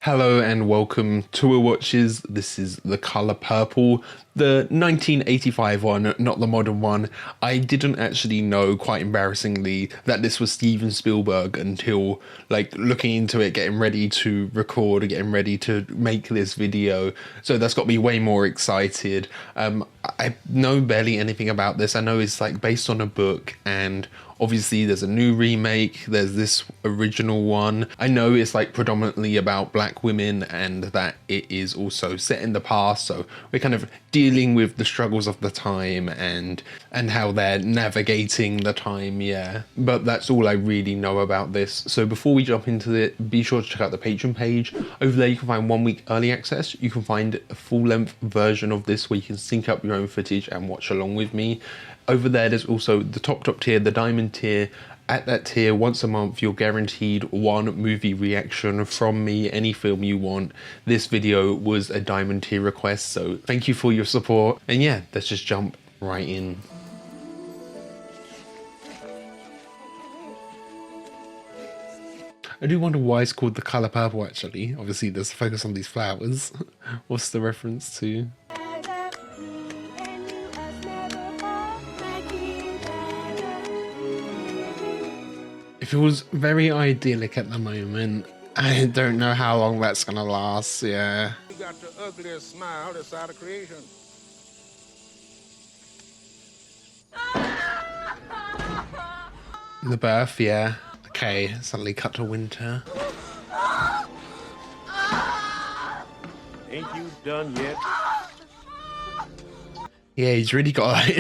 Hello and welcome to Tour Watches. This is The Color Purple, the 1985 one, not the modern one. I didn't actually know, quite embarrassingly, that this was Steven Spielberg until looking into it, getting ready to record, getting ready to make this video. So that's got me way more excited. I know barely anything about this. I know it's based on a book, and obviously there's a new remake, there's this original one. I know it's predominantly about black women and that it is also set in the past, so we're kind of dealing with the struggles of the time and how they're navigating the time, yeah. But that's all I really know about this. So before we jump into it, be sure to check out the Patreon page. Over there you can find 1 week early access. You can find a full-length version of this where you can sync up your own footage and watch along with me. Over there's also the top tier, the diamond tier. At that tier, once a month, you're guaranteed one movie reaction from me, any film you want. This video was a diamond tier request, so thank you for your support. And yeah, let's just jump right in. I do wonder why it's called The Color Purple, actually. Obviously, there's a focus on these flowers. What's the reference to? It feels very idyllic at the moment. I don't know how long that's gonna last, yeah. You got the ugliest smile this side of creation. The birth, yeah. Okay, suddenly cut to winter. Ain't you done yet? Yeah, he's really got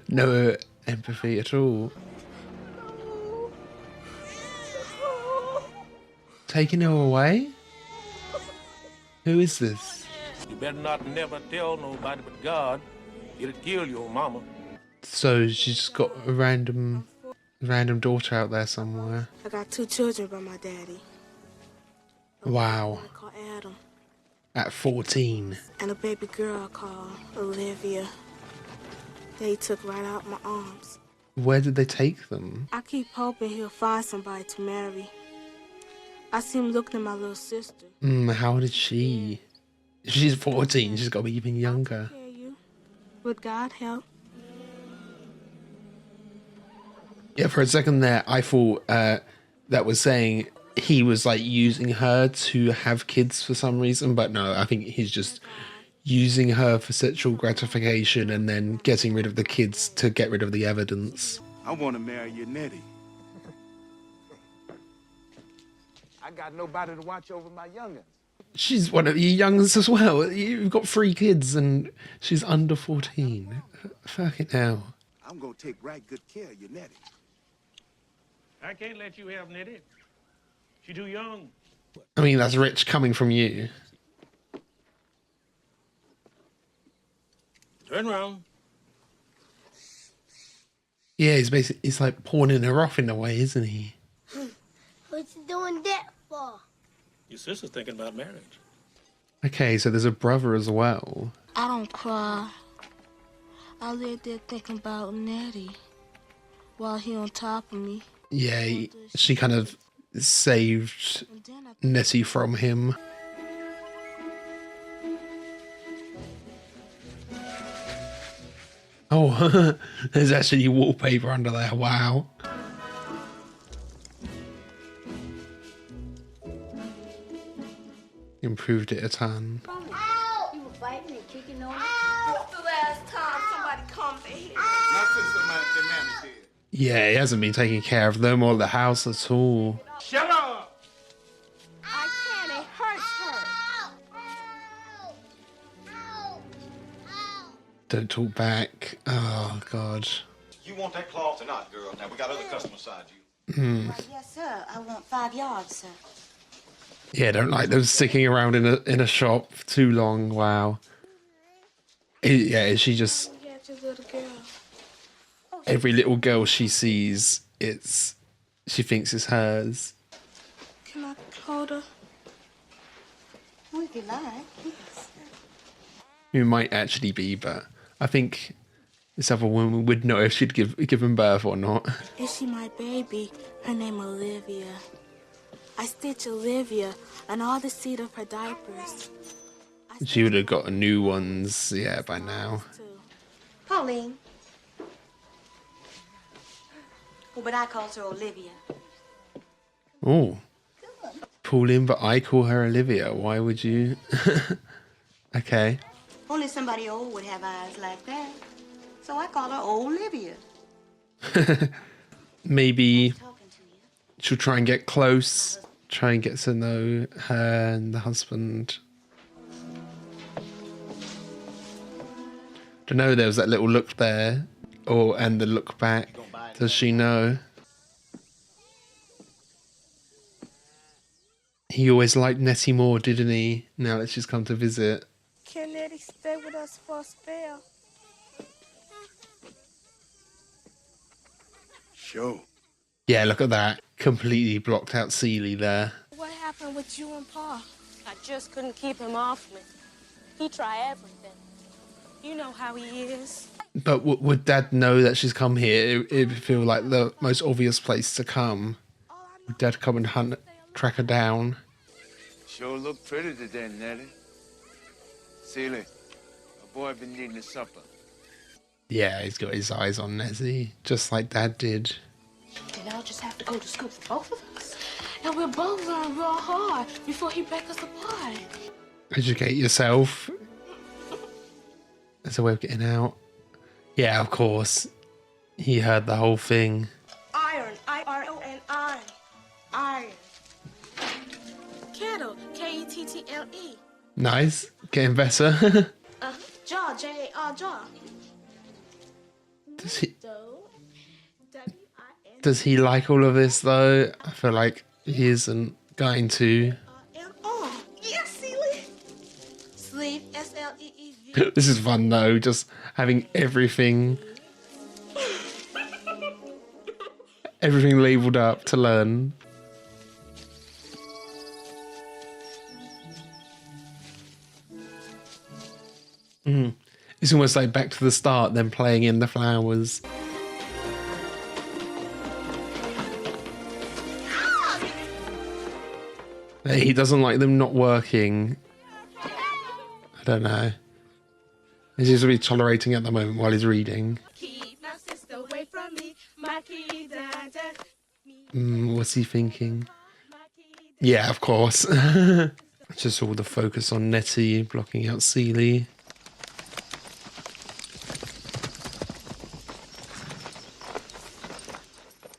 no empathy at all. Taking her away? Who is this? You better not never tell nobody but God. It'll kill your mama. So she's just got a random daughter out there somewhere. I got 2 children by my daddy. Wow. I call Adam. At 14. And a baby girl called Olivia. They took right out my arms. Where did they take them? I keep hoping he'll find somebody to marry. I see him looking at my little sister. How did she? She's 14, she's got to be even younger. I'll take care of you. With God help. Yeah, for a second there, I thought that was saying he was using her to have kids for some reason, but no, I think he's just using her for sexual gratification and then getting rid of the kids to get rid of the evidence. I want to marry your Nettie. I got nobody to watch over my youngins. She's one of your youngest as well. You've got 3 kids and she's under 14. Fuck it now. I'm going to take right good care of your Nettie. I can't let you have Nettie. She too young. I mean, that's rich coming from you. Turn around. Yeah, he's like pawning her off in a way, isn't he? What you doing that for? Your sister's thinking about marriage. Okay, so there's a brother as well. I don't cry. I lay there thinking about Nettie while he on top of me. Yeah, she kind of saved And then I Nettie from him. Oh, there's actually wallpaper under there. Wow. Improved it a ton. You were fighting and kicking on it. What's the last time somebody comes in here? Not since the mammy did. Yeah, he hasn't been taking care of them or the house at all. Shut up! I can't. It hurts her. Don't talk back. Oh, God. You want that cloth or not, girl? Now, we got other customers beside you. Yes, sir. I want 5 yards, sir. Yeah, don't like them sticking around in a shop too long. Wow. Yeah, is she just... got your little girl. Every little girl she sees, she thinks it's hers. Can I hold her? Well, if you like, yes. It might actually be, but I think this other woman would know if she'd given birth or not. Is she my baby? Her name Olivia. I stitch Olivia and all the seat of her diapers. She would have got new ones, yeah, by now. Pauline. Oh, but I call her Olivia. Oh. Pauline, but I call her Olivia. Why would you? Okay. Only somebody old would have eyes like that. So I call her Olivia. Maybe Talking to you. she'll try and get close, try and get to know her and the husband. Don't know, there was that little look there, and the look back. Does she know? He always liked Nettie more, didn't he? Now that she's come to visit. Can Nettie stay with us for a spell? Sure. Yeah, look at that. Completely blocked out Seeley there. What happened with you and Pa? I just couldn't keep him off me. He tried everything. You know how he is. But would Dad know that she's come here? It would feel like the most obvious place to come. Would Dad come and track her down? Sure look pretty today, Nettie. Seeley, a boy been needing his supper. Yeah, he's got his eyes on Nettie, just like Dad did. Then I'll just have to go to school for both of us. And we'll both learn real hard before he breaks us apart. Educate yourself. There's a way of getting out. Yeah, of course. He heard the whole thing. Iron. I-R-O-N. Iron. Iron. Kettle. Kettle. Nice. Getting better. Jaw. J-A-R. Jaw. Does he like all of this, though? I feel like he isn't going to. Yes, Seeley. Sleep. S-L-E-E-V. This is fun, though. Just having everything labelled up to learn. It's almost like back to the start, then playing in the flowers. He doesn't like them not working. I don't know. He's just really tolerating at the moment while he's reading. Keep my sister away from me. My key What's he thinking? Yeah, of course. Just all the focus on Nettie, blocking out Seeley.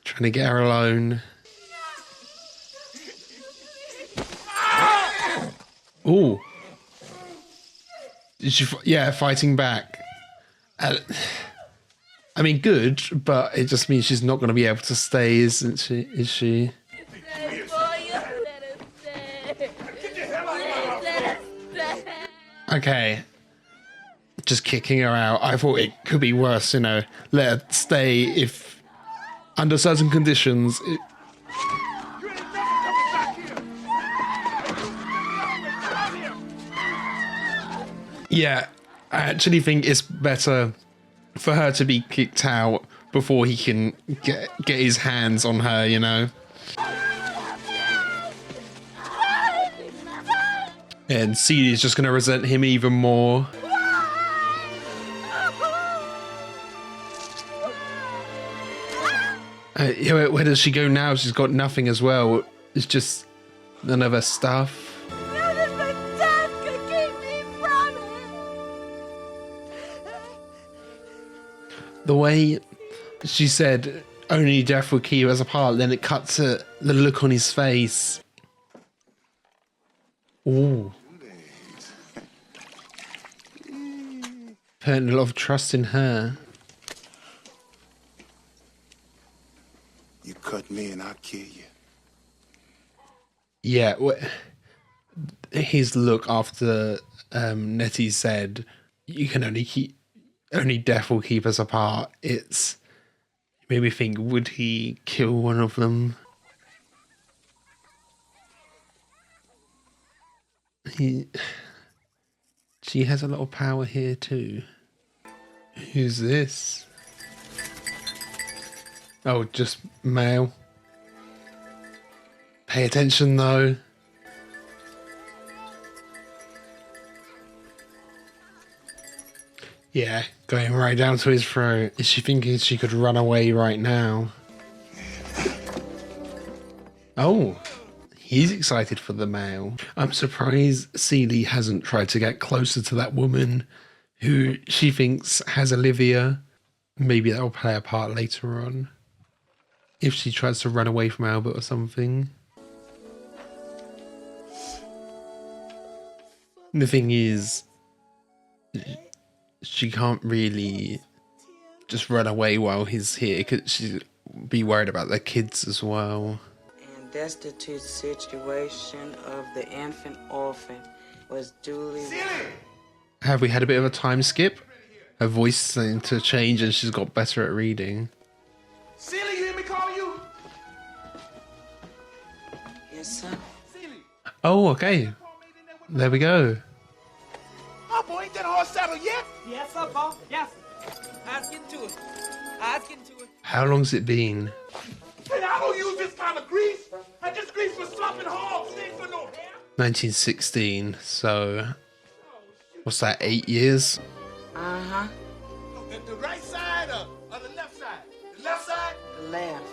Trying to get her alone. Ooh. Did she? Yeah, fighting back. I mean, good, but it just means she's not going to be able to stay, isn't she? Is she? Okay. Just kicking her out. I thought it could be worse, you know. Let her stay if, under certain conditions. Yeah, I actually think it's better for her to be kicked out before he can get his hands on her, you know. And Seeley's just going to resent him even more. Where does she go now? She's got nothing as well. It's just none of her stuff. The way she said only death would keep us apart, then it cuts to the look on his face. Ooh. Putting a lot of trust in her. You cut me and I'll kill you. Yeah, his look after Nettie said, "You can only death will keep us apart." It made me think, would he kill one of them? She has a lot of power here too. Who's this? Oh, just male. Pay attention though. Yeah, going right down to his throat. Is she thinking she could run away right now? Oh, he's excited for the mail. I'm surprised Celie hasn't tried to get closer to that woman who she thinks has Olivia. Maybe that'll play a part later on. If she tries to run away from Albert or something. The thing is, she can't really just run away while he's here because she'd be worried about their kids as well. And destitute situation of the infant orphan was duly... Have we had a bit of a time skip? Her voice seemed to change and she's got better at reading. Celie, you hear me call you? Yes, sir. Oh, okay. There we go. Oh, boy, ain't that horse saddled yet? Yes, sir, boss. Yes. I was getting to it. I was getting to it. How long's it been? Hey, I don't use this kind of grease. I just grease for slopping hogs. It ain't for no hair. 1916, so... What's that, 8 years? Uh-huh. The right side or the left side? The left side? The left.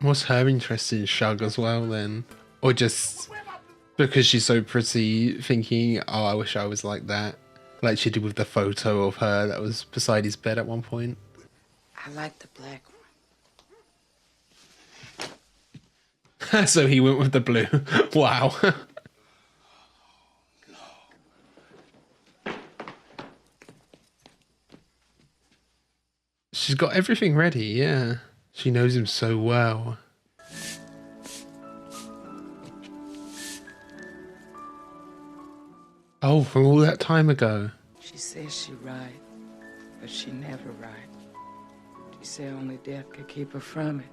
What's her interest in Shug as well then? Or just because she's so pretty, thinking, oh, I wish I was like that. Like she did with the photo of her that was beside his bed at one point. I like the black one. So he went with the blue. Wow. She's got everything ready, yeah. She knows him so well. Oh, from all that time ago. She says she right, but she never right. She said only death could keep her from it.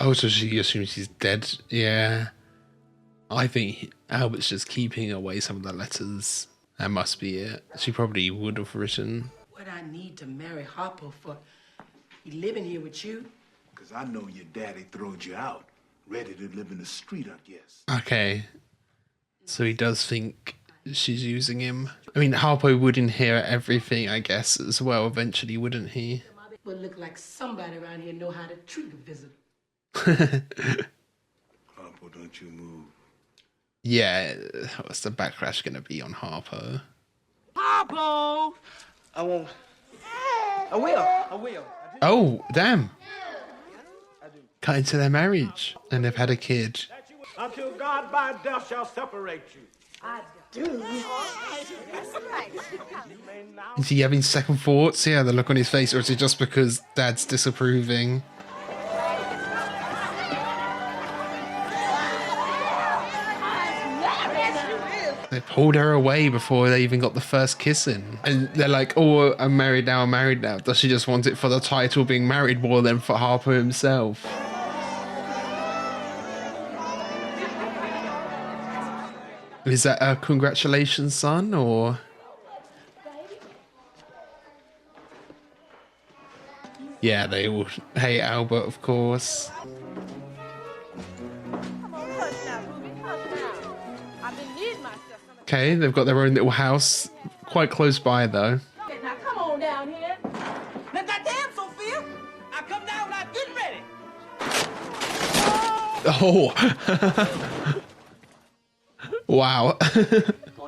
Oh, so she assumes he's dead? Yeah. I think Albert's just keeping away some of the letters. That must be it. She probably would have written. What I need to marry Harpo for? He living here with you? Because I know your daddy throwed you out. Ready to live in the street, I guess. Okay. So he does think she's using him. I mean, Harpo would inherit everything, I guess, as well, eventually, wouldn't he? Would look like somebody around here know how to treat a visitor. Harpo, don't you move. Yeah, what's the backlash going to be on Harpo? Harpo! I won't. I will. Oh, damn. Cut into their marriage. And they've had a kid. Until God by death shall separate you. I do. Is he having second thoughts? Yeah, the look on his face. Or is it just because Dad's disapproving? They pulled her away before they even got the first kiss in. And they're like, oh, I'm married now, I'm married now. Does she just want it for the title being married more than for Harpo himself? Is that a congratulations, son, or? Yeah, they all hate Albert, of course. Okay, they've got their own little house, quite close by though. Now come on down here. Now goddamn, Sophia! I come down when I'm getting ready. Oh! Wow. Go to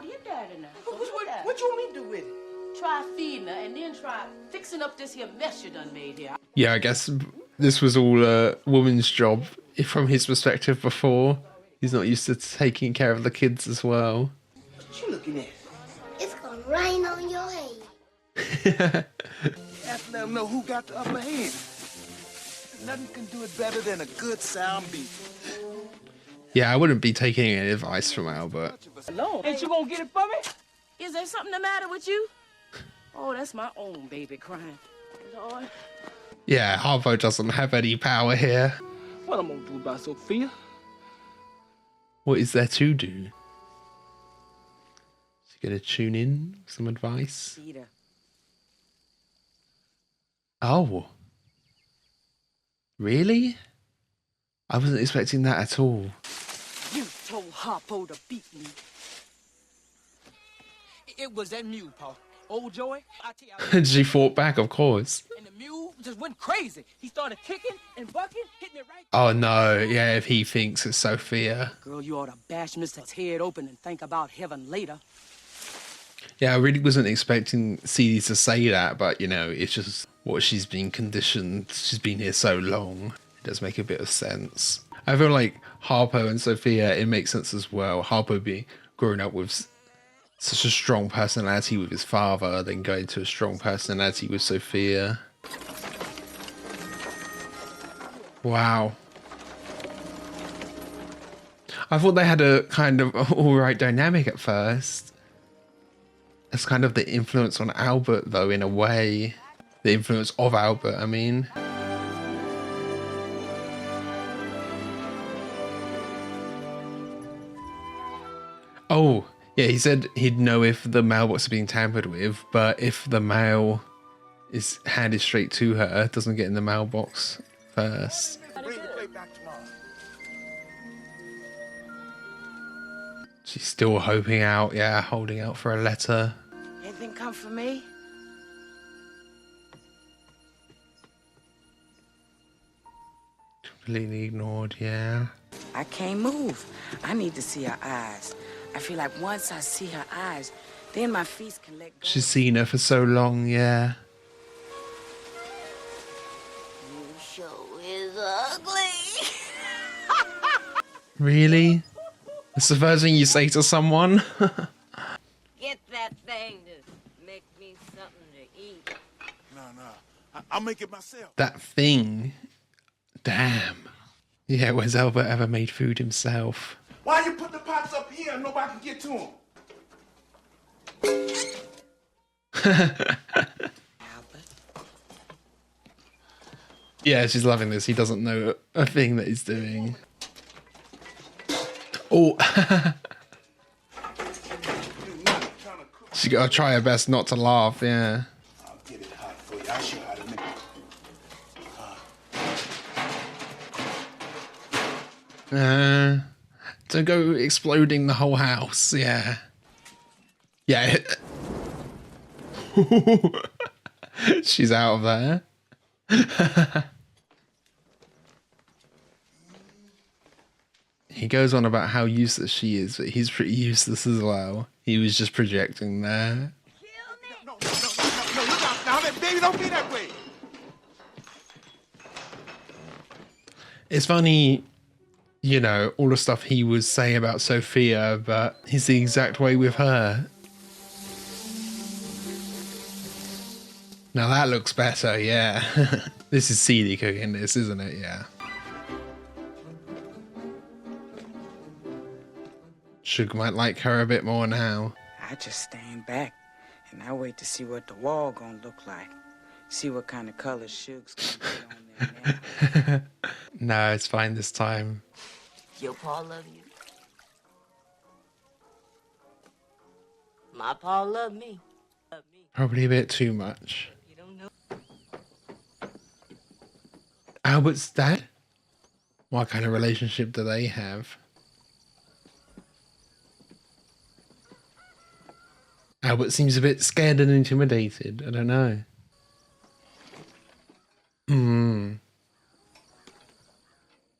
your daddy now. What you want me to do with it? Try feeding her and then try fixing up this here mess you done made here. Yeah, I guess this was all a woman's job from his perspective before. He's not used to taking care of the kids as well. What you looking at? It's gonna rain on your head. Have to let them know who got the upper hand. Nothing can do it better than a good sound beat. Yeah, I wouldn't be taking any advice from Albert. Ain't you gonna get it for me? Is there something the matter with you? Oh, that's my own baby crying. Lord. Yeah, Harpo doesn't have any power here. What I'm gonna do about Sophia? What is there to do? Is he gonna tune in? Some advice? Peter. Oh. Really? I wasn't expecting that at all. You told Harpo to beat me. It was that mule, Paul. Old Joey, I tell you, And she fought back, of course. and the mule just went crazy. He started kicking and bucking, hitting it right. Oh no, yeah, if he thinks it's Sophia. Girl, you ought to bash Mr. head open and think about heaven later. Yeah, I really wasn't expecting Celie to say that, but you know, it's just what she's been conditioned. She's been here so long. It does make a bit of sense. I feel like Harpo and Sophia, it makes sense as well. Harpo being growing up with such a strong personality with his father, then going to a strong personality with Sophia. Wow. I thought they had a kind of alright dynamic at first. It's kind of the influence on Albert, though, in a way. The influence of Albert, I mean. Oh, yeah, he said he'd know if the mailbox is being tampered with, but if the mail is handed straight to her, it doesn't get in the mailbox first. Bring the plate back tomorrow. She's still hoping out, yeah, holding out for a letter. Anything come for me? Completely ignored, yeah. I can't move. I need to see her eyes. I feel like once I see her eyes, then my feet can let go. She's seen her for so long, yeah. You sure is ugly. Really? That's the first thing you say to someone? Get that thing to make me something to eat. No. I'll make it myself. That thing. Damn. Yeah, where's Albert ever made food himself? Why you put the pots up here and nobody can get to them? Yeah, she's loving this. He doesn't know a thing that he's doing. Oh. She gotta try her best not to laugh, yeah. I'll get it hot for you. I'll show you how to make it. To go exploding the whole house, yeah. Yeah. She's out of there. He goes on about how useless she is, but he's pretty useless as well. He was just projecting there. No, look out now. Baby, don't be that way. It's funny, you know, all the stuff he was saying about Sophia, but he's the exact way with her. Now that looks better, yeah. This is Celie cooking this, isn't it? Yeah. Suge might like her a bit more now. I just stand back and I wait to see what the wall gonna look like. See what kind of color Suge's gonna get on there now. No, it's fine this time. Your pa love you. My pa love me. Probably a bit too much. You don't know. Albert's dad? What kind of relationship do they have? Albert seems a bit scared and intimidated. I don't know.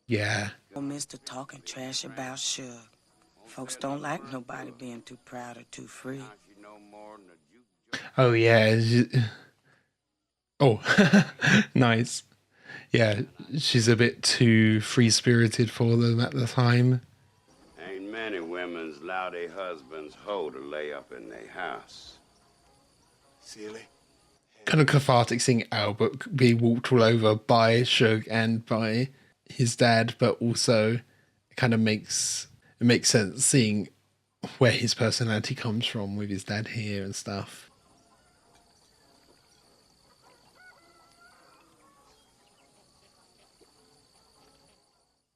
Yeah. Mr. talking trash about Suge. Folks don't like nobody being too proud or too free. Oh, yeah. Oh, nice. Yeah, she's a bit too free-spirited for them at the time. Ain't many women's allow their husbands hoe to lay up in their house. Silly. Kind of cathartic seeing Albert being walked all over by Suge and by his dad, but also it kind of makes sense seeing where his personality comes from with his dad here and stuff.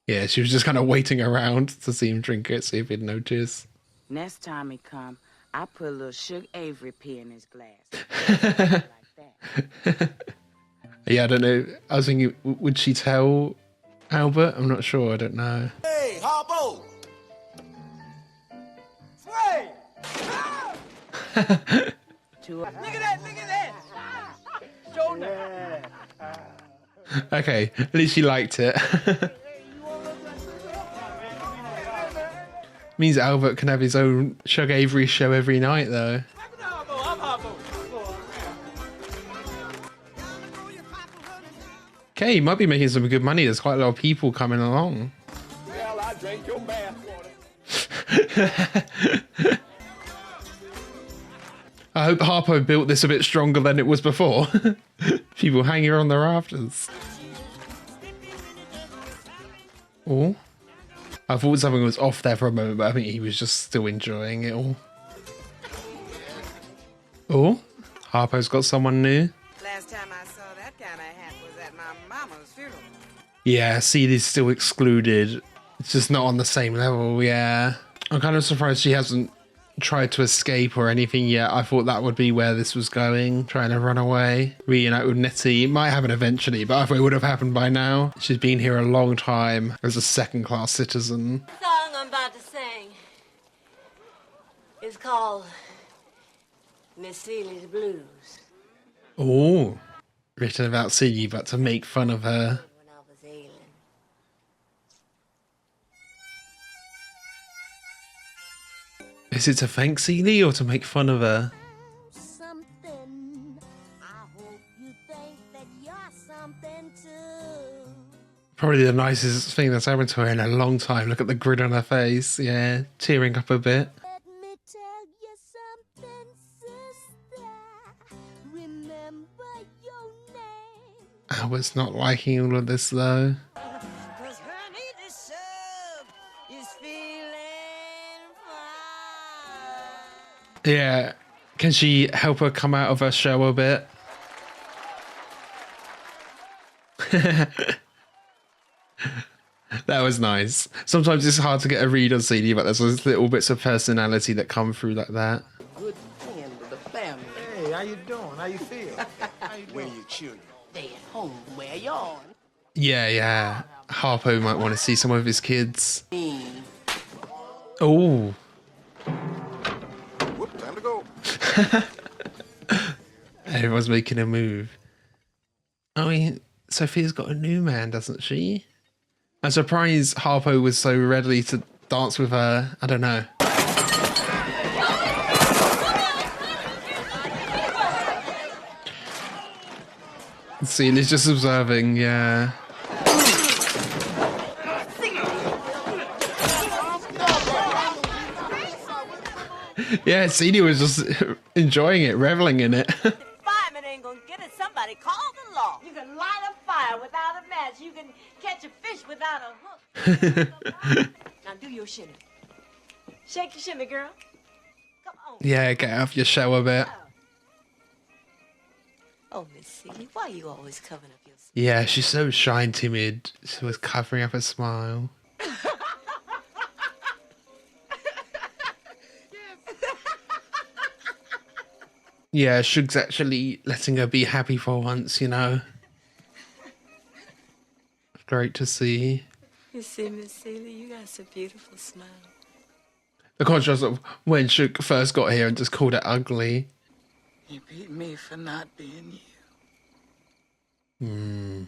Yeah, she was just kind of waiting around to see him drink it, see if he'd notice. Next time he come, I put a little Suge Avery pea in his glass. Like that. Yeah, I don't know. I was thinking, would she tell Albert? I'm not sure. I don't know. Hey, Harpo! Sway! Look at that, look at that! Shoulder! Okay, at least she liked it. Means Albert can have his own Shug Avery show every night, though. Okay, he might be making some good money. There's quite a lot of people coming along. Well, I drank your bathwater. I hope Harpo built this a bit stronger than it was before. People hanging on the rafters. Oh. I thought something was off there for a moment, but I think he was just still enjoying it all. Oh, Harpo's got someone new. Last time I saw that kind of hat was at my mama's funeral. Yeah, Ceilie's still excluded. It's just not on the same level, yeah. I'm kind of surprised she hasn't tried to escape or anything yet. I thought that would be where this was going, trying to run away, reunite with Nettie. It might happen eventually, but I thought it would have happened by now. She's been here a long time as a second-class citizen. The song I'm about to sing is called Miss Ceilie's Blues. Oh, written about Celie, but to make fun of her. When I was ailing. Is it to thank Celie or to make fun of her? Something. I hope you think that you're something too. Probably the nicest thing that's happened to her in a long time. Look at the grin on her face. Yeah, tearing up a bit. Let me tell you something, sister. Remember your name. Albert's not liking all of this though. Cause honey, the sub is feeling fine. Yeah, can she help her come out of her shell a bit? That was nice. Sometimes it's hard to get a read on CD, but there's those little bits of personality that come through like that. Good friend of the family. Hey, how you doing? How you feel? Where your children? They at home. Where y'all? Yeah. Harpo might want to see some of his kids. Oh. Whoop, time to go. Everyone's making a move. I mean, Sophia's got a new man, doesn't she? I'm surprised Harpo was so ready to dance with her. I don't know. Celia's just observing, yeah. Yeah, Celia was just enjoying it, reveling in it. Fireman ain't gonna get it. Somebody call the law. You can light a fire without a match. You can catch a fish without a hook. Now do your shimmy. Shake your shimmy, girl. Come on. Yeah, get off your shell a bit. Oh, Miss Celie, why are you always covering up your... Yeah, she's so shy and timid. She was covering up her smile. Yeah, Shug's actually letting her be happy for once, you know. Great to see. You see, Miss Celie, you got such a beautiful smile. The contrast of when Shug first got here and just called it ugly. You beat me for not being you.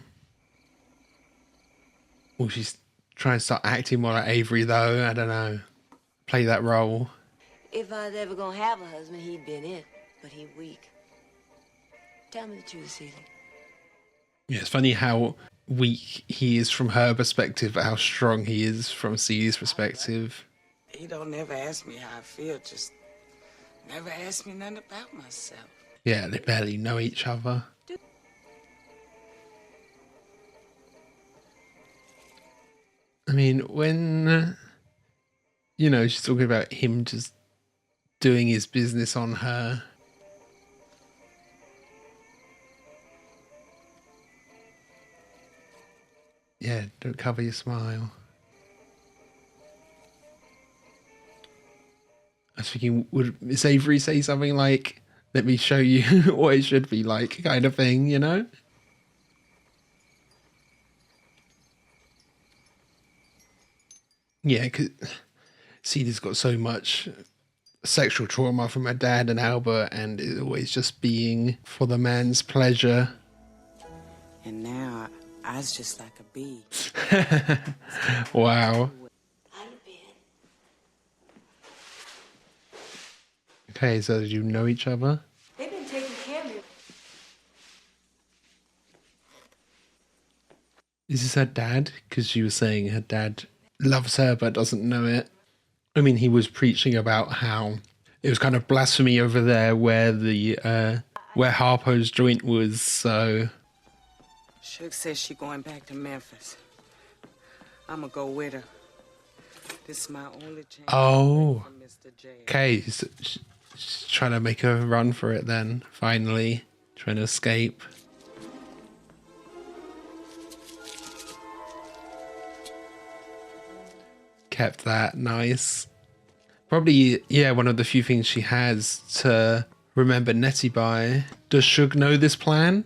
Well, she's trying to start acting more like Avery, though. I don't know. Play that role. If I was ever gonna have a husband, he'd been it. But he weak. Tell me the truth, Celie. Yeah, it's funny how weak he is from her perspective, but how strong he is from Celie's perspective. He don't never ask me how I feel, just never ask me nothing about myself. Yeah, they barely know each other. I mean, when, you know, she's talking about him just doing his business on her. Yeah, don't cover your smile. I was thinking, would Miss Avery say something like, let me show you what it should be like, kind of thing, you know? Yeah, because Celia's got so much sexual trauma from her dad and Albert, and it's always just being for the man's pleasure. And now I was just like a bee. Wow. Okay, so did you know each other? They've been taking care of me. Is this her dad? Because she was saying her dad loves her but doesn't know it. I mean, he was preaching about how it was kind of blasphemy over there where the where Harpo's joint was. So Suge says she going back to Memphis. I'ma go with her. This is my only chance. oh, From Mr. J. okay. So she's trying to make a run for it. Then finally trying to escape. Kept that nice. Probably, yeah, one of the few things she has to remember Nettie by. Does Suge know this plan?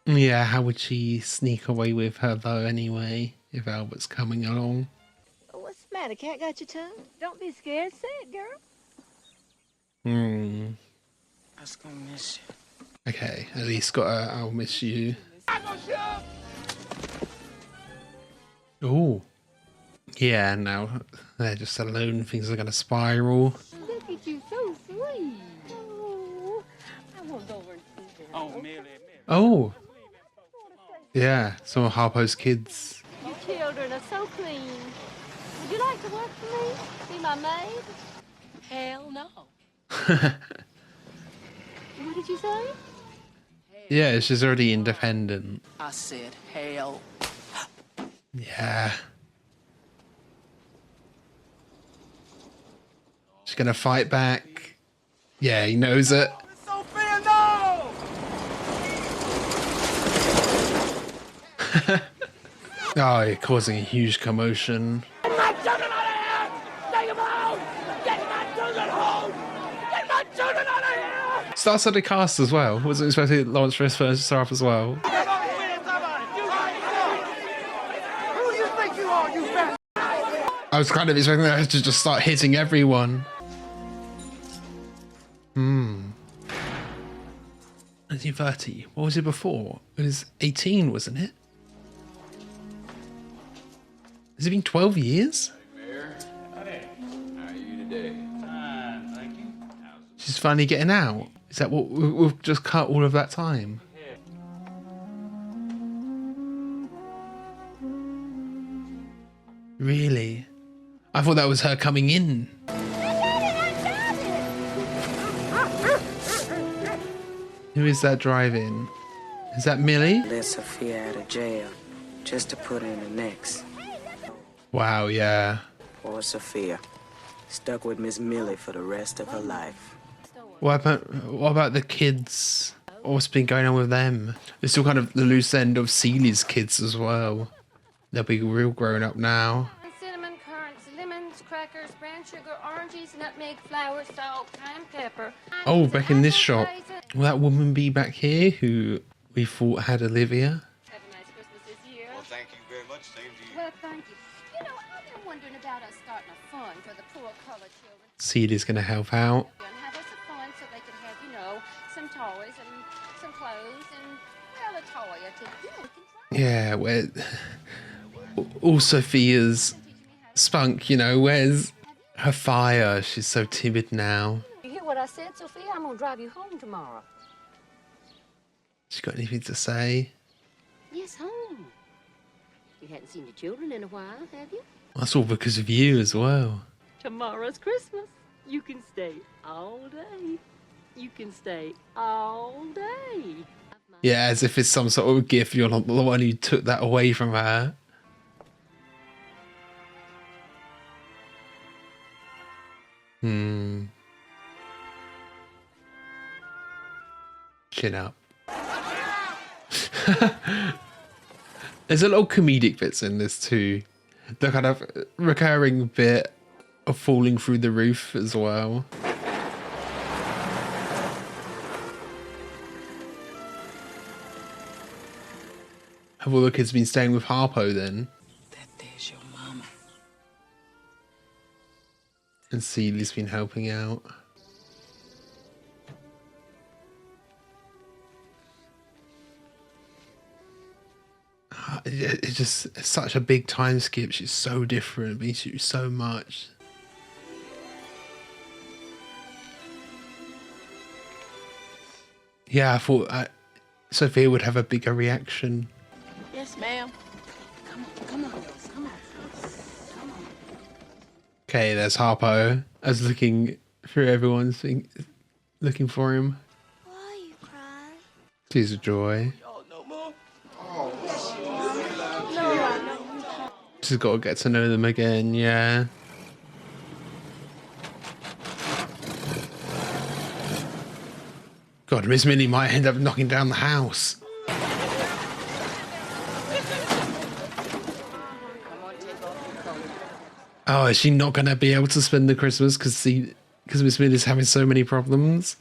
Yeah, how would she sneak away with her though anyway, if Albert's coming along? What's the matter? Cat got your tongue? Don't be scared. Say it, girl. I was gonna miss you. Okay, at least got a I'll miss you. Oh. Yeah, now they're just alone. Things are going to spiral. Look at you, so sweet. Oh, I want to go over and see them. Oh, Millie. Oh. Yeah, some of Harpo's kids. You children are so clean. Would you like to work for me? Be my maid? Hell no. What did you say? Yeah, she's already independent. I said hell. Yeah. She's going to fight back. Yeah, he knows it. Sophia, no! Oh, you're causing a huge commotion. Get my children out of here! Take them out! Get my children home! Get my children out of here! Star-studded cast as well. Wasn't expecting Lawrence Fishburne to star up as well. Who do you think you are, you fat? I was kind of expecting her to just start hitting everyone. 1930. What was it before? It was 18, wasn't it? Has it been 12 years? Mayor. How are you today? Fine, thank you. She's finally getting out. Is that what we've just cut all of that time? Really? I thought that was her coming in. Who is that driving? Is that Millie? Let Sophia out of jail just to put her in the next. Wow, yeah. Poor Sophia. Stuck with Miss Millie for the rest of her life. What about the kids? What's been going on with them? It's still kind of the loose end of Celia's kids as well. They'll be real grown up now. Cinnamon, currants, lemons, crackers, brown sugar, oranges, nutmeg, flour, salt, cayenne pepper. Oh, back in this shop. Will that woman be back here who we thought had Olivia? Have a nice Christmas this year. Well, thank you very much. Same to you. Well, thank you. You know, I've been wondering about us starting a fund for the poor colored children. Celia's gonna help out. And have us a fund so they can have, you know, some toys and some clothes and, well, a toy or two. You know, we can try. Yeah, where all Sophia's spunk, you know, where's her fire? She's so timid now. You hear what I said, Sophia? I'm gonna drive you home tomorrow. She got anything to say? Yes, home. You hadn't seen your children in a while, have you? That's all because of you as well. Tomorrow's Christmas. You can stay all day. You can stay all day. Yeah, as if it's some sort of gift. You're not the one who took that away from her. Chin up. There's a lot of comedic bits in this too. The kind of recurring bit of falling through the roof as well. Have all the kids been staying with Harpo then? There's your mama. And Ceilie's been helping out. It's just such a big time skip. She's so different, been through so much. Yeah, I thought Sophia would have a bigger reaction. Yes, ma'am. Come on, girls. Come on. Okay, there's Harpo. I was looking through everyone's thing, looking for him. Why are you crying? Tears of joy. Just got to get to know them again, yeah. God, Miss Minnie might end up knocking down the house. Oh, is she not going to be able to spend the Christmas because Miss Minnie's having so many problems?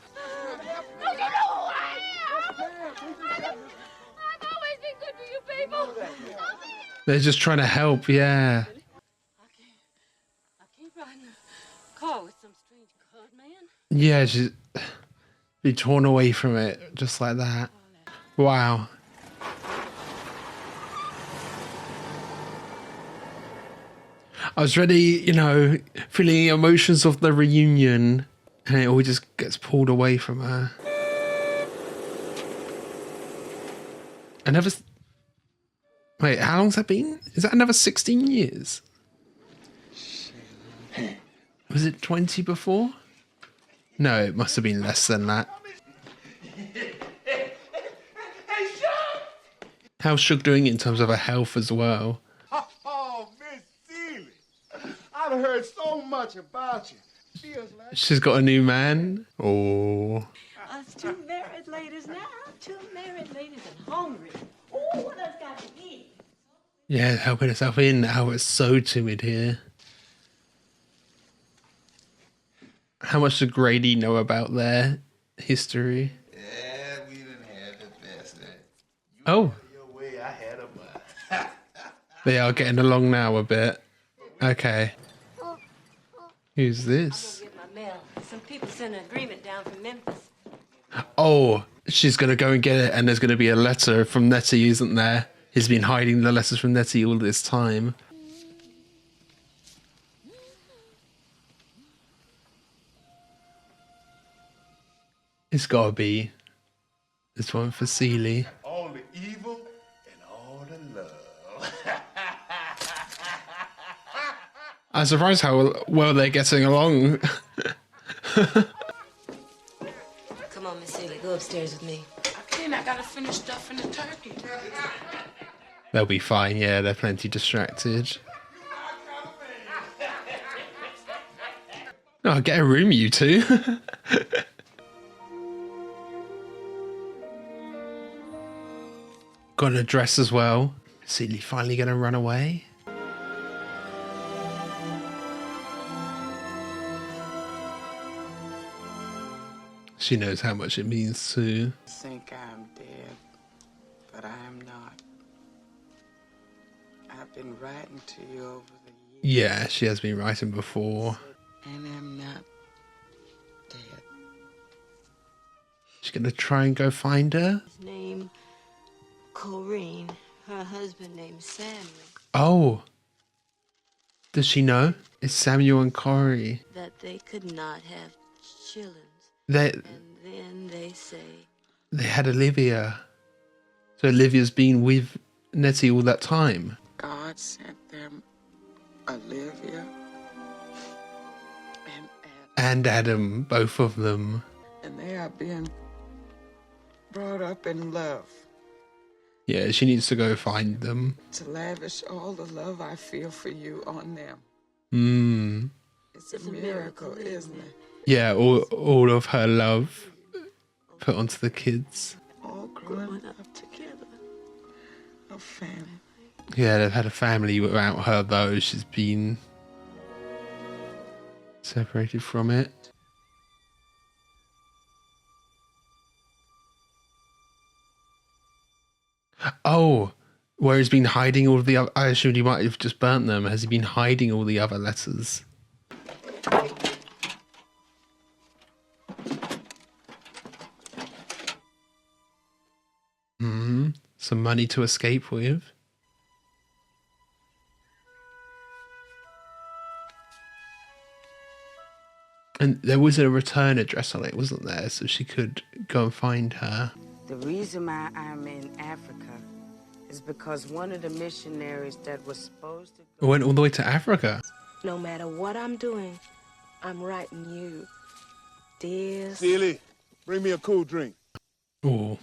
They're just trying to help, yeah. I can't ride in a car with some strange colored man. Yeah, she's be torn away from it just like that. Wow. I was ready, you know, feeling the emotions of the reunion, and it all just gets pulled away from her. Wait, how long's that been? Is that another 16 years? Was it 20 before? No, it must have been less than that. How's Shug doing in terms of her health as well? Oh, Miss Celie, I've heard so much about you. Feels like She's got a new man. Oh. Us two married ladies now. Two married ladies and hungry. Ooh, what else got to eat? Yeah, helping herself in. Oh, it's so timid here. How much does Grady know about their history? Yeah, we done had the best. Oh. Your way, I had a mine. They are getting along now a bit. Okay. Who's this? Get my mail. Some people sent an agreement down from Memphis. Oh, she's going to go and get it, and there's going to be a letter from Nettie, isn't there? He's been hiding the letters from Nettie all this time. It's got to be this one for Celie. All the evil and all the love. I'm surprised how well they're getting along. Come on, Miss Celie, go upstairs with me. I gotta finish stuffing the turkey. They'll be fine, yeah, they're plenty distracted. Oh, get a room, you two. Got a dress as well. Celie finally gonna run away? She knows how much it means to. I think I'm dead, but I am not. I've been writing to you over the years. Yeah, she has been writing before. And I'm not dead. She's gonna try and go find her. His name, Corrine. Her husband named Samuel. Oh. Does she know? It's Samuel and Corey. That they could not have children. They And then they say, they had Olivia. So Olivia's been with Nettie all that time. God sent them Olivia And Adam, both of them. and they are being brought up in love. Yeah, she needs to go find them. To lavish all the love I feel for you on them. Hmm. It's a miracle, isn't it? Yeah, all of her love put onto the kids. All growing up together. A family. Yeah, they've had a family without her though. She's been separated from it. Oh, Where he's been hiding all of the other... I assumed he might have just burnt them. Has he been hiding all the other letters? Some money to escape with. And there was a return address on it, wasn't there? So she could go and find her. The reason why I'm in Africa is because one of the missionaries that was supposed to go... Went all the way to Africa. No matter what I'm doing, I'm writing you. Dear Seeley, bring me a cool drink. Oh,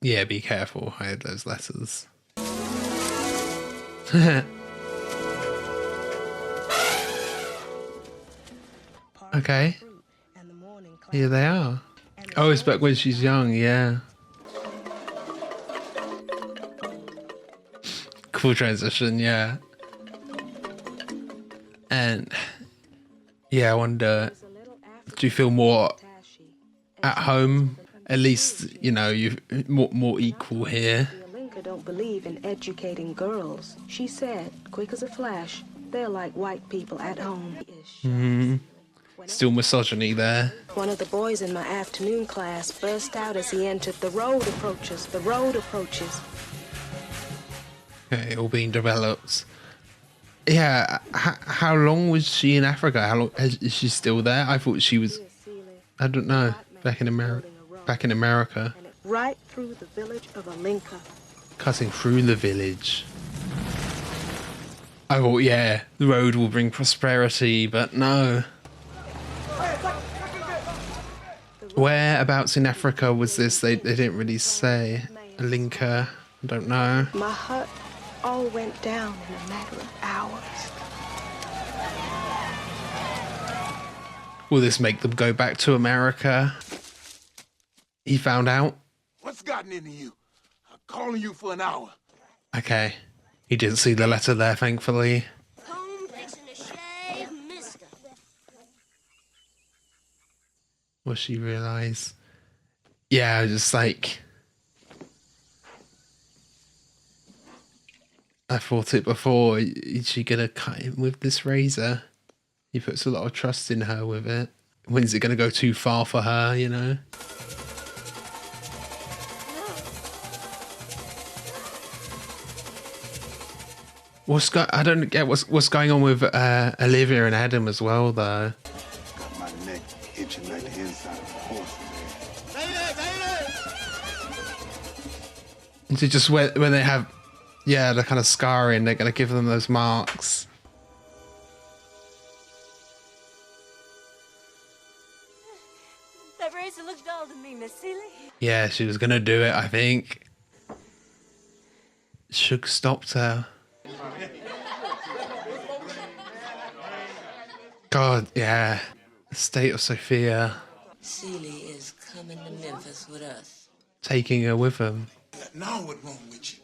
yeah, be careful. Hide those letters. Okay. Here they are. Oh, it's back when she's young, yeah. Cool transition, yeah. And yeah, I wonder, do you feel more at home? At least, you know, you're more equal here. Alinka don't believe in educating girls. She said, quick as a flash, they're like white people at home. Still misogyny there. One of the boys in my afternoon class burst out as he entered. The road approaches, the road approaches. Okay, all being developed. Yeah, how long was she in Africa? How long is she still there? I thought she was, I don't know, back in America. Right through the village of Alinka. Cutting through the village. I thought, yeah, the road will bring prosperity, but no. Whereabouts in Africa was this? They didn't really say. Alinka, I don't know. My hut all went down in a matter of hours. Will this make them go back to America? He found out. What's gotten into you? I'm calling you for an hour. Okay. He didn't see the letter there, thankfully. Will she realise? Yeah, just like... I thought it before. Is she gonna cut him with this razor? He puts a lot of trust in her with it. When's it gonna go too far for her, you know? I don't get what's going on with Olivia and Adam as well, though. Got my neck itching like the inside of a horse. To just when they have, yeah, the kind of scarring, they're gonna give them those marks. That razor looks dull to me, Miss Seeley. Yeah, she was gonna do it, I think. Shug stopped her. God, yeah. The state of Sophia. Seeley is coming to Memphis with us. Taking her with him. Now what's wrong with you?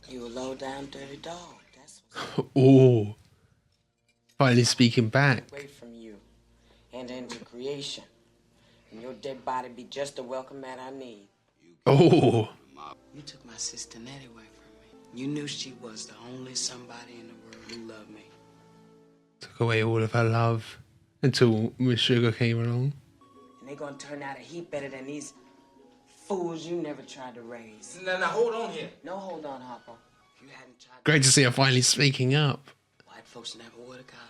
You a low down dirty dog. That's Oh. Finally speaking back. away from you and into creation. And your dead body be just the welcome that I need. Oh. You took my sister Nettie away from me. You knew she was the only somebody in the world who loved me. Took away all of her love until Miss Sugar came along. And they're gonna turn out a heap better than these fools you never tried to raise. Now, hold on here. No, hold on, Hopper. If you hadn't tried Great to see her finally speaking up. white folks never would have got her.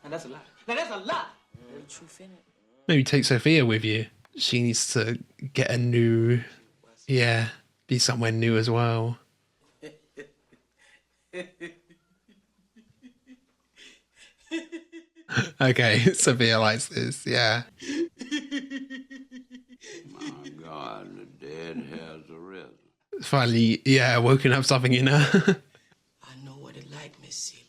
Now that's a lie. Now that's a lie. There's the truth in it. Maybe take Sophia with you. She needs to get a new... Yeah, be somewhere new as well. Okay, Sophia likes this, yeah. My God, the dead has arisen. Finally, yeah, woken up something in her. I know what it like, Miss Seeley.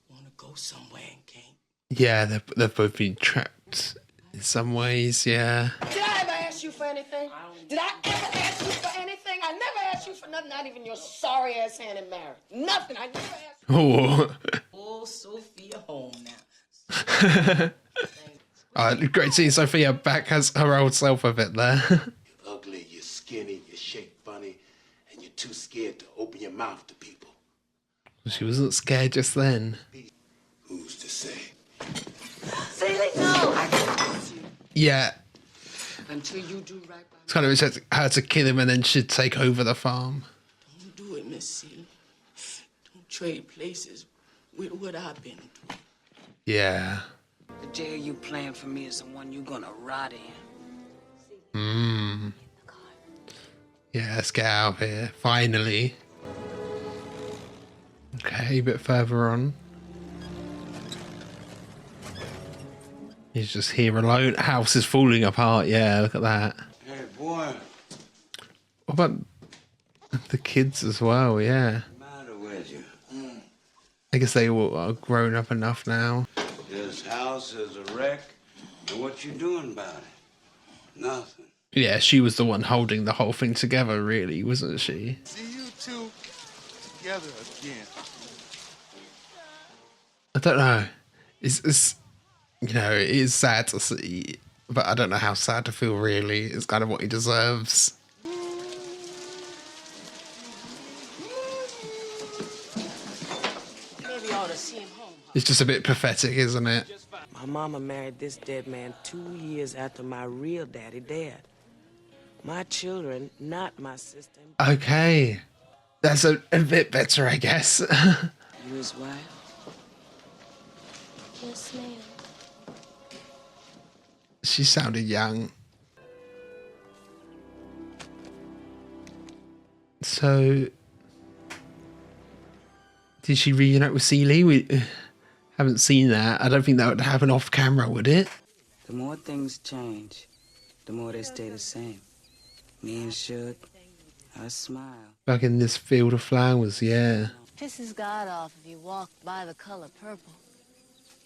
Wanna go somewhere and can't. Yeah, they've both been trapped in some ways, yeah. Did I ever ask you for anything? Did I ever ask you for anything? I never asked you for nothing, not even your sorry ass hand in marriage. Nothing. I never asked you. Oh. Oh, Sophia home now. Great seeing Sophia back as her old self a bit there. You're ugly, you're skinny, you shake funny, and you're mouth to people. She wasn't scared just then. Who's to say? Celie, no! I can't. Yeah. Until you do right by It's kind of expect her to kill him and then she'd take over the farm. Don't do it, Miss Celie. Don't trade places with what I've been through. Yeah. The jail you plan for me is the one you're gonna rot in. Yeah, let's get out of here. Finally. Okay, a bit further on. He's just here alone. House is falling apart. Yeah, look at that. Hey, boy. What about the kids as well? Yeah. What's the matter with you? I guess they all are grown up enough now. This house is a wreck, and what you doing about it? Nothing. Yeah, she was the one holding the whole thing together, really, wasn't she? See you two together again. I don't know. It's you know, it is sad to see, but I don't know how sad to feel, really. It's kind of what he deserves. Maybe I ought to see him home. It's just a bit pathetic, isn't it? My mama married this dead man 2 years after my real daddy died. My children, not my sister. Okay. That's a bit better, I guess. You his wife? Yes, ma'am. She sounded young. So, did she reunite with Celie? We haven't seen that. I don't think that would happen off camera, would it? The more things change, the more they stay the same. Me and Shug, I smile. Back in this field of flowers, yeah. Pisses God off if you walk by the color purple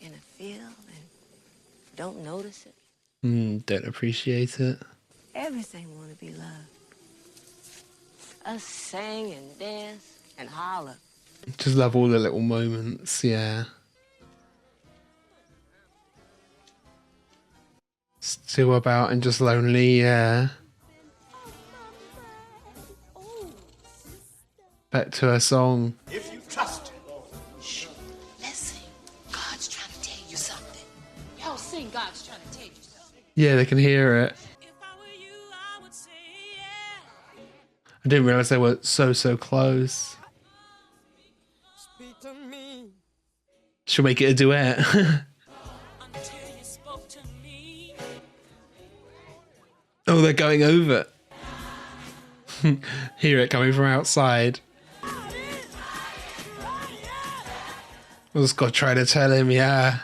in a field and don't notice it. Don't appreciate it. Everything want to be loved. Us sing and dance and holler. Just love all the little moments, yeah. Still about and just lonely, yeah. Back to her song. If you trust him. Shh, listen. God's trying to tell you something. Y'all sing God's trying to tell you something. Yeah, they can hear it. I didn't realize they were so close. She'll make it a duet. Oh, they're going over. Hear it coming from outside. I just got to try to tell him, yeah.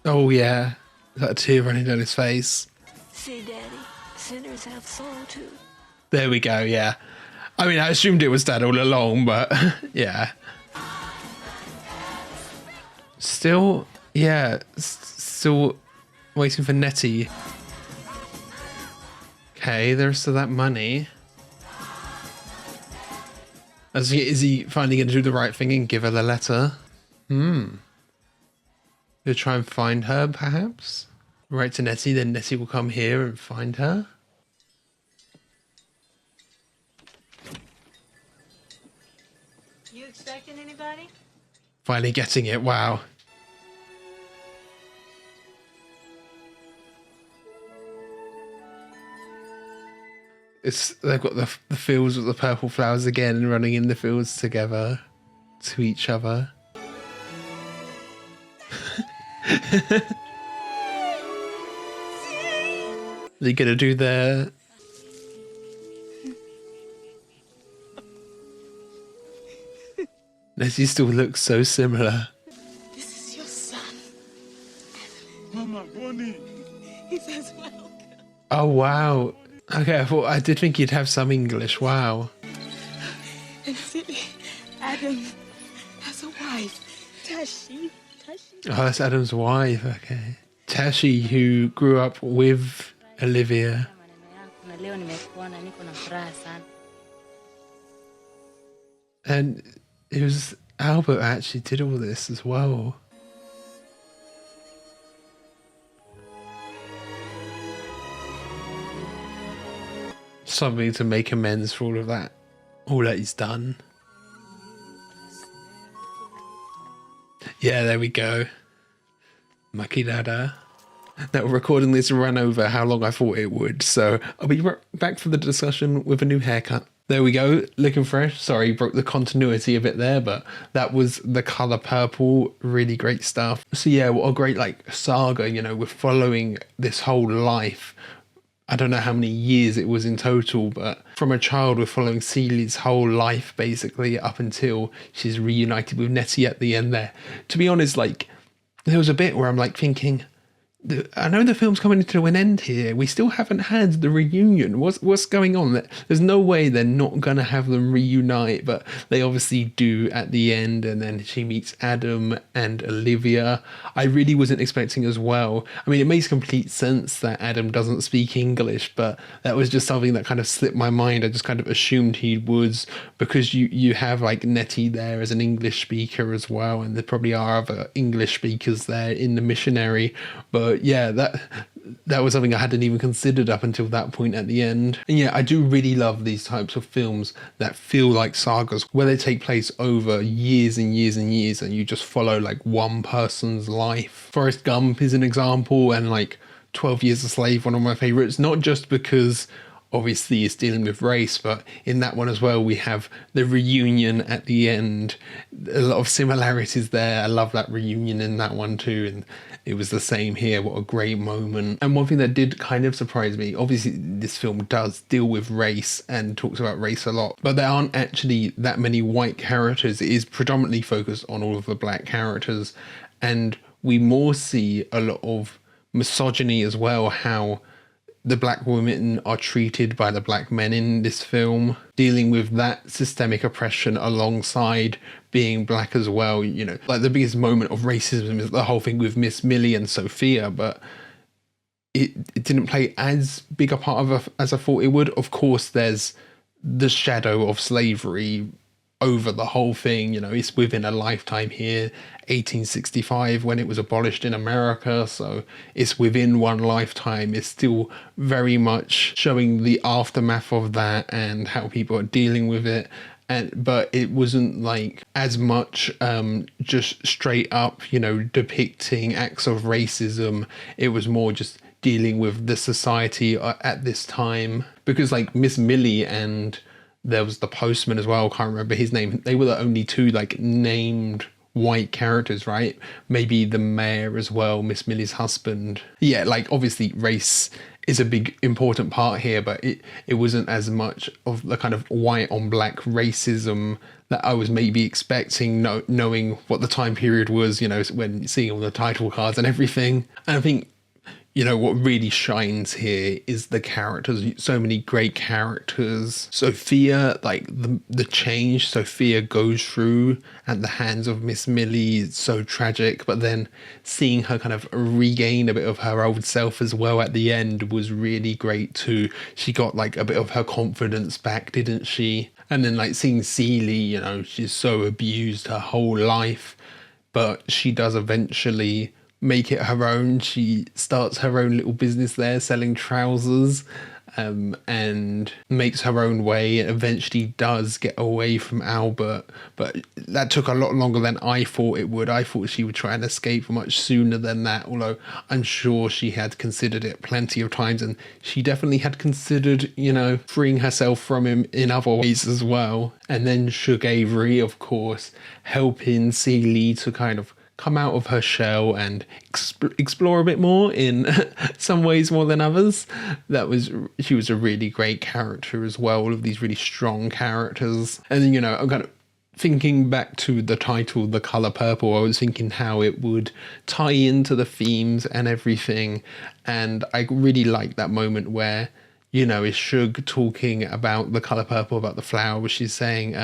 Oh, yeah. That tear running down his face. See, Daddy, sinners have soul too. There we go, yeah. I mean, I assumed it was Dad all along, but yeah. Still, yeah, still waiting for Nettie. Okay, there's still that money. Is he finally going to do the right thing and give her the letter? He'll try and find her, perhaps? Write to Nettie, then Nettie will come here and find her? You expecting anybody? Finally getting it, wow. They've got the fields with the purple flowers again and running in the fields together to each other. They're gonna do their... Nessie still looks so similar. This is your son. Mama, Bonnie. He says welcome. Oh, wow. Okay, I did think you'd have some English. Wow. And see, Adam has a wife, Tashi. Oh, that's Adam's wife. Okay. Tashi, who grew up with Olivia. And it was Albert actually did all this as well. something to make amends for all that he's done. Yeah, there we go. Makidada. Now, recording this ran over how long I thought it would, so I'll be back for the discussion with a new haircut. There we go, looking fresh. Sorry, broke the continuity a bit there, but that was The Color Purple. Really great stuff. So yeah, what a great like saga, you know, we're following this whole life. I don't know how many years it was in total, but from a child, we're following Celie's whole life, basically, up until she's reunited with Nettie at the end there. To be honest, like, there was a bit where I'm like thinking, I know the film's coming to an end here. We still haven't had the reunion. What's going on? There's no way they're not going to have them reunite, but they obviously do at the end, and then she meets Adam and Olivia. I really wasn't expecting as well. I mean, it makes complete sense that Adam doesn't speak English, but that was just something that kind of slipped my mind. I just kind of assumed he would, because you have like Nettie there as an English speaker as well, and there probably are other English speakers there in The Missionary, but yeah, that was something I hadn't even considered up until that point at the end. And yeah, I do really love these types of films that feel like sagas, where they take place over years and years and years, and you just follow like one person's life. Forrest Gump is an example, and like 12 Years a Slave, one of my favorites, not just because obviously it's dealing with race, but in that one as well, we have the reunion at the end. A lot of similarities there. I love that reunion in that one too, and it was the same here. What a great moment. And one thing that did kind of surprise me, obviously this film does deal with race and talks about race a lot, but there aren't actually that many white characters. It is predominantly focused on all of the black characters, and we more see a lot of misogyny as well, how the black women are treated by the black men in this film, dealing with that systemic oppression alongside being black as well. You know, like the biggest moment of racism is the whole thing with Miss Millie and Sophia, but it didn't play as big a part of as I thought it would. Of course, there's the shadow of slavery over the whole thing. You know, it's within a lifetime here, 1865 when it was abolished in America, so it's within one lifetime. It's still very much showing the aftermath of that and how people are dealing with it. But it wasn't like as much just straight up, you know, depicting acts of racism. It was more just dealing with the society at this time, because like Miss Millie and there was the postman as well, can't remember his name. They were the only two like named white characters, right? Maybe the mayor as well, Miss Millie's husband. Yeah, like obviously race is a big important part here, but it wasn't as much of the kind of white on black racism that I was maybe expecting, knowing what the time period was, you know, when seeing all the title cards and everything. And I think, you know, what really shines here is the characters. So many great characters. Sophia, like the change Sophia goes through at the hands of Miss Millie is so tragic, but then seeing her kind of regain a bit of her old self as well at the end was really great too. She got like a bit of her confidence back, didn't she? And then like seeing Celie, you know, she's so abused her whole life, but she does eventually make it her own. She starts her own little business there, selling trousers, and makes her own way, and eventually does get away from Albert. But that took a lot longer than I thought it would. I thought she would try and escape much sooner than that, although I'm sure she had considered it plenty of times, and she definitely had considered, you know, freeing herself from him in other ways as well. And then Shug Avery, of course, helping Celie to kind of come out of her shell and explore a bit more in some ways more than others. She was a really great character as well, all of these really strong characters. And, you know, I'm kind of thinking back to the title, The Color Purple, I was thinking how it would tie into the themes and everything. And I really like that moment where, you know, is Shug talking about the color purple, about the flower, which she's saying,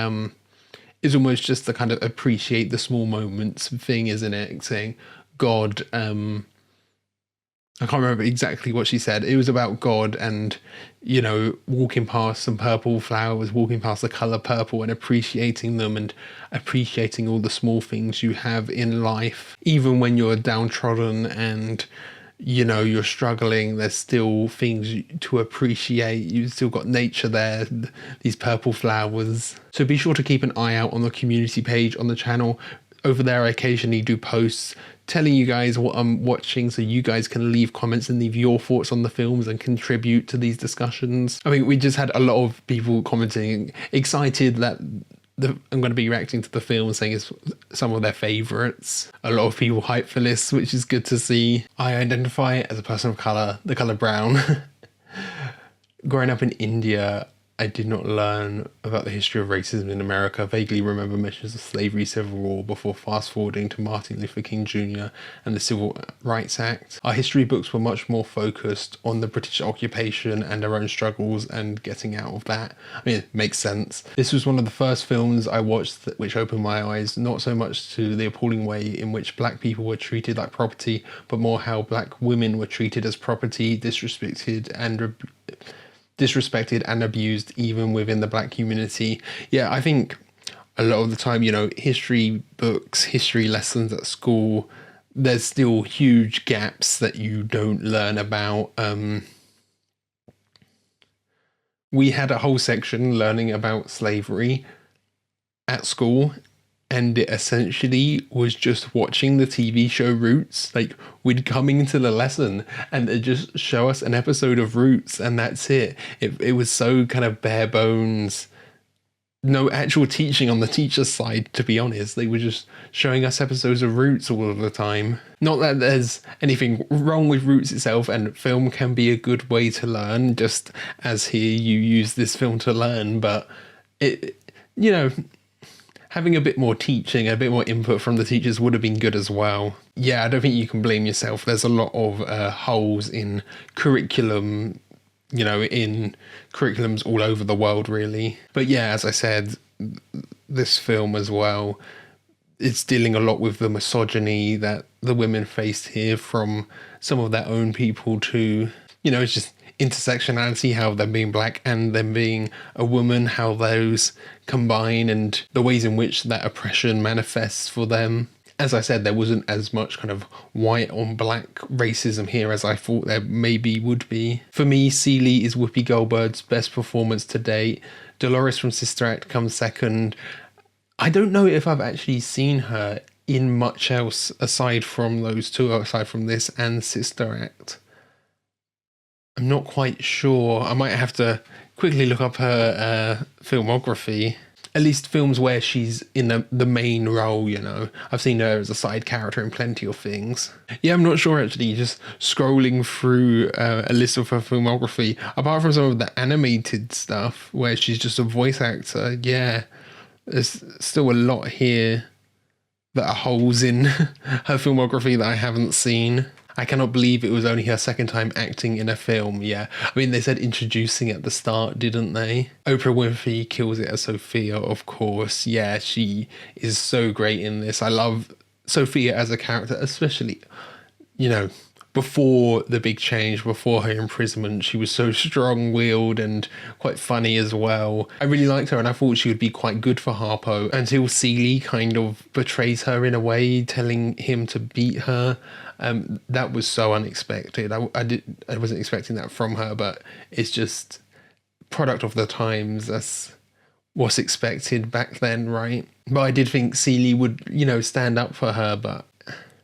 is almost just the kind of appreciate the small moments thing, isn't it? Saying God, I can't remember exactly what she said. It was about God and, you know, walking past some purple flowers, walking past the color purple and appreciating them and appreciating all the small things you have in life, even when you're downtrodden and, you know, you're struggling, there's still things to appreciate. You've still got nature there, these purple flowers. So be sure to keep an eye out on the community page on the channel. Over there, I occasionally do posts telling you guys what I'm watching, so you guys can leave comments and leave your thoughts on the films and contribute to these discussions. I mean, we just had a lot of people commenting, excited that I'm going to be reacting to the film, saying it's some of their favourites. A lot of people hype for this, which is good to see. I identify as a person of colour, the colour brown. Growing up in India, I did not learn about the history of racism in America. I vaguely remember mentions of slavery, Civil War, before fast forwarding to Martin Luther King Jr. and the Civil Rights Act. Our history books were much more focused on the British occupation and their own struggles and getting out of that. I mean, it makes sense. This was one of the first films I watched which opened my eyes, not so much to the appalling way in which black people were treated like property, but more how black women were treated as property, disrespected and abused even within the black community. Yeah, I think a lot of the time, you know, history books, history lessons at school, there's still huge gaps that you don't learn about. We had a whole section learning about slavery at school, and it essentially was just watching the TV show Roots. Like, we'd come into the lesson and they'd just show us an episode of Roots and that's it. It was so kind of bare bones. No actual teaching on the teacher's side, to be honest. They were just showing us episodes of Roots all of the time. Not that there's anything wrong with Roots itself, and film can be a good way to learn, just as here you use this film to learn, but it, you know, having a bit more teaching, a bit more input from the teachers would have been good as well. Yeah, I don't think you can blame yourself. There's a lot of holes in curriculum, you know, in curriculums all over the world, really. But yeah, as I said, this film as well, it's dealing a lot with the misogyny that the women faced here from some of their own people to, you know, it's just intersectionality, how them being black and them being a woman, how those combine and the ways in which that oppression manifests for them. As I said, there wasn't as much kind of white on black racism here as I thought there maybe would be. For me, Celie is Whoopi Goldberg's best performance to date. Dolores from Sister Act comes second. I don't know if I've actually seen her in much else aside from those two, aside from this and Sister Act. I'm not quite sure. I might have to quickly look up her filmography. At least films where she's in the main role, you know. I've seen her as a side character in plenty of things. Yeah, I'm not sure actually, just scrolling through a list of her filmography, apart from some of the animated stuff where she's just a voice actor, yeah, there's still a lot here that are holes in her filmography that I haven't seen. I cannot believe it was only her second time acting in a film, yeah. I mean, they said introducing at the start, didn't they? Oprah Winfrey kills it as Sophia, of course. Yeah, she is so great in this. I love Sophia as a character, especially, you know, before the big change, before her imprisonment. She was so strong-willed and quite funny as well. I really liked her and I thought she would be quite good for Harpo until Celie kind of betrays her in a way, telling him to beat her. That was so unexpected. I wasn't expecting that from her, but it's just product of the times. That's what's expected back then, right? But I did think Celie would, you know, stand up for her, but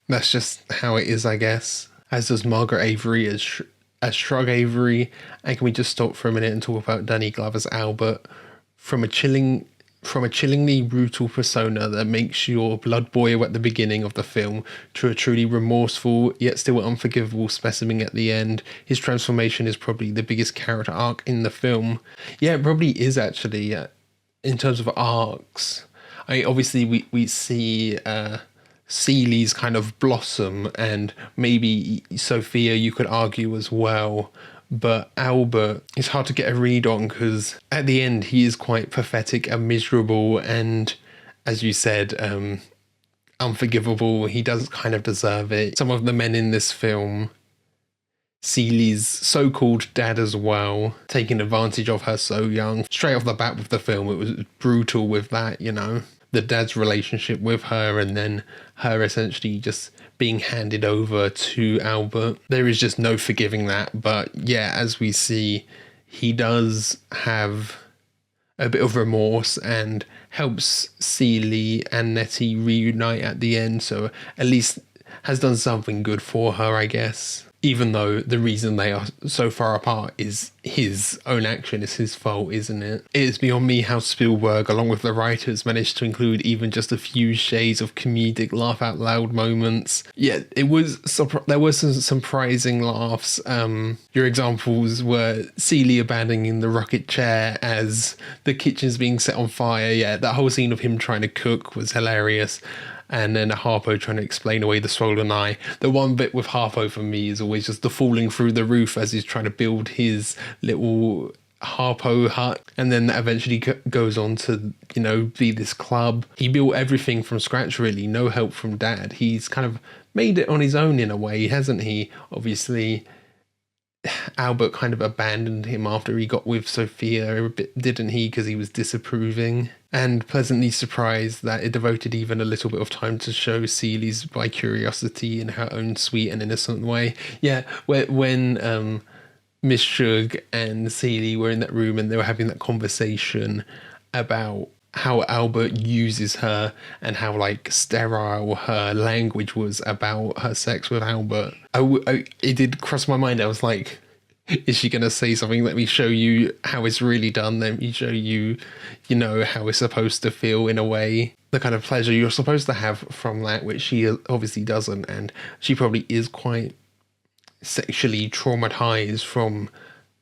that's just how it is, I guess. As does Margaret Avery as Shrug Avery. And can we just stop for a minute and talk about Danny Glover's Albert? From a chillingly brutal persona that makes your blood boil at the beginning of the film to a truly remorseful yet still unforgivable specimen at the end, his transformation is probably the biggest character arc in the film. Yeah, it probably is actually, in terms of arcs. I mean, obviously we see Celie's kind of blossom, and maybe Sophia you could argue as well. But Albert, it's hard to get a read on because at the end he is quite pathetic and miserable and, as you said, unforgivable. He does kind of deserve it. Some of the men in this film, Celie's so-called dad as well, taking advantage of her so young. Straight off the bat with the film, it was brutal with that, you know. the dad's relationship with her, and then her essentially just being handed over to Albert. There is just no forgiving that. But yeah, as we see, he does have a bit of remorse and helps Celie and Nettie reunite at the end. So at least has done something good for her, I guess. Even though the reason they are so far apart is his own action, it's his fault, isn't it? It is beyond me how Spielberg, along with the writers, managed to include even just a few shades of comedic laugh out loud moments. Yeah, it was there were some surprising laughs. Your examples were Celie abandoning the rocket chair as the kitchen's being set on fire. Yeah, that whole scene of him trying to cook was hilarious. And then Harpo trying to explain away the swollen eye. The one bit with Harpo for me is always just the falling through the roof as he's trying to build his little Harpo hut. And then that eventually goes on to, you know, be this club. He built everything from scratch, really. No help from Dad. He's kind of made it on his own in a way, hasn't he? Obviously, Albert kind of abandoned him after he got with Sophia a bit, didn't he? Because he was disapproving. And pleasantly surprised that it devoted even a little bit of time to show Celie's bi-curiosity in her own sweet and innocent way. Yeah, when Miss Shug and Celie were in that room and they were having that conversation about how Albert uses her and how like sterile her language was about her sex with Albert, it did cross my mind. I was like, is she going to say something? Let me show you how it's really done. Let me show you, you know, how it's supposed to feel in a way. The kind of pleasure you're supposed to have from that, which she obviously doesn't. And she probably is quite sexually traumatized from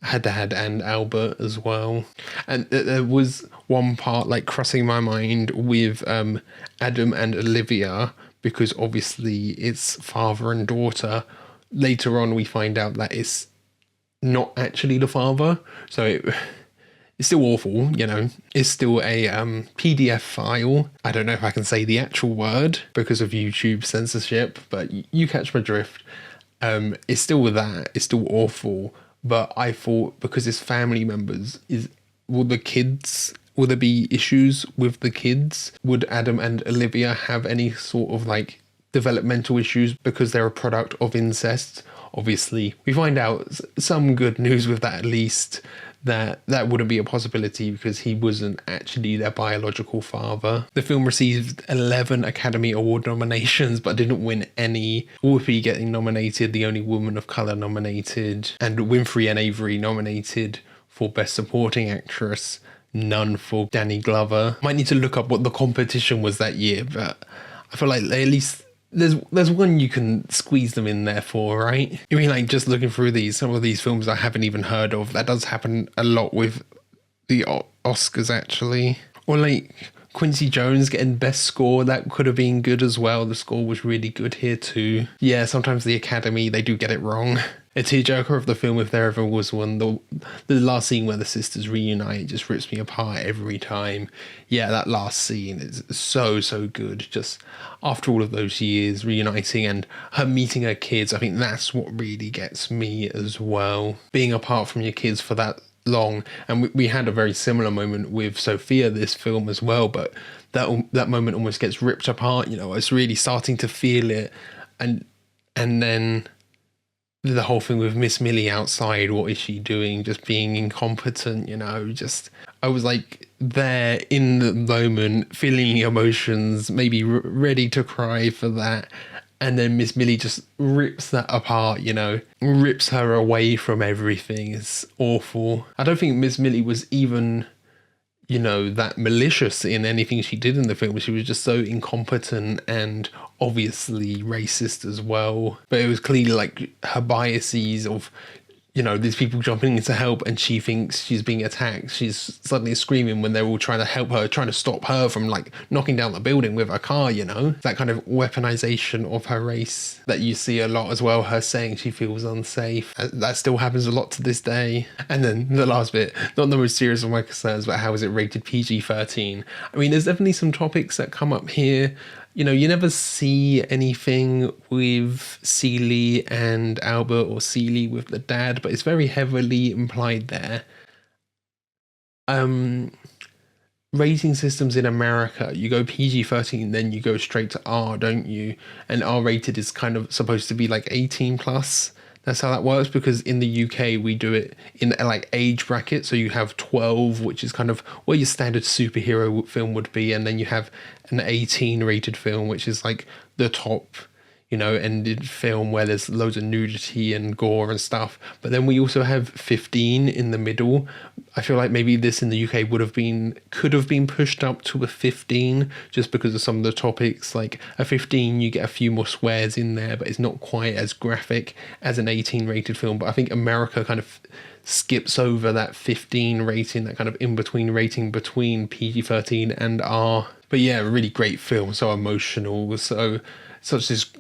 her dad and Albert as well. And there was one part like crossing my mind with Adam and Olivia, because obviously it's father and daughter. Later on we find out that it's not actually the father, so it's still awful, you know. It's still a PDF file. I don't know if I can say the actual word because of YouTube censorship, but you catch my drift. It's still that, it's still awful, but I thought because it's family members, will there be issues with the kids? Would Adam and Olivia have any sort of like developmental issues because they're a product of incest? Obviously, we find out some good news with that, at least, that wouldn't be a possibility because he wasn't actually their biological father. The film received 11 Academy Award nominations but didn't win any. Whoopi getting nominated, the only woman of colour nominated, and Winfrey and Avery nominated for Best Supporting Actress. None for Danny Glover. Might need to look up what the competition was that year, but I feel like at least there's one you can squeeze them in there for, right? I mean, like, just looking through some of these films I haven't even heard of. That does happen a lot with the Oscars, actually. Or like Quincy Jones getting best score, that could have been good as well. The score was really good here too. Yeah, sometimes the Academy, they do get it wrong. A tearjerker of the film, if there ever was one, the last scene where the sisters reunite just rips me apart every time. Yeah, that last scene is so good. Just after all of those years reuniting and her meeting her kids, I think that's what really gets me as well. Being apart from your kids for that long, and we had a very similar moment with Sophia this film as well, but that moment almost gets ripped apart. You know, I was really starting to feel it, and then the whole thing with Miss Millie outside, what is she doing? Just being incompetent, you know, just, I was like there in the moment, feeling emotions, maybe ready to cry for that. And then Miss Millie just rips that apart, you know, rips her away from everything. It's awful. I don't think Miss Millie was even, you know, that malicious in anything she did in the film. She was just so incompetent and obviously racist as well. But it was clearly like her biases of, you know, these people jumping in to help and she thinks she's being attacked. She's suddenly screaming when they're all trying to help her, trying to stop her from like knocking down the building with a car, you know? That kind of weaponization of her race that you see a lot as well, her saying she feels unsafe. That still happens a lot to this day. And then the last bit, not the most serious of my concerns, but how is it rated PG-13? I mean, there's definitely some topics that come up here. You know, you never see anything with Celie and Albert or Celie with the dad, but it's very heavily implied there. rating systems in America, you go PG-13, then you go straight to R, don't you? And R-rated is kind of supposed to be like 18 plus. That's how that works, because in the UK we do it in like age bracket. So you have 12, which is kind of where your standard superhero film would be, and then you have an 18 rated film, which is like the top, you know, ended film where there's loads of nudity and gore and stuff. But then we also have 15 in the middle. I feel like maybe this in the UK could have been pushed up to a 15 just because of some of the topics. Like a 15, you get a few more swears in there, but it's not quite as graphic as an 18 rated film. But I think America kind of skips over that 15 rating, that kind of in-between rating between PG-13 and R. But yeah, really great film, so emotional, such this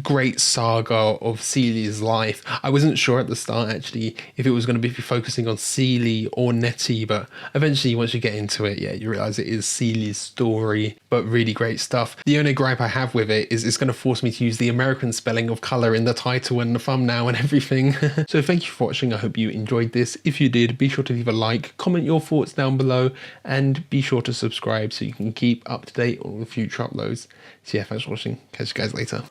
great saga of Celia's life. I wasn't sure at the start actually if it was going to be focusing on Celie or Nettie, but eventually once you get into it, yeah, you realise it is Celia's story. But really great stuff. The only gripe I have with it is it's going to force me to use the American spelling of colour in the title and the thumbnail and everything. So thank you for watching. I hope you enjoyed this. If you did, be sure to leave a like, comment your thoughts down below, and be sure to subscribe so you can keep up to date on all the future uploads. So yeah, thanks for watching. Catch you guys later.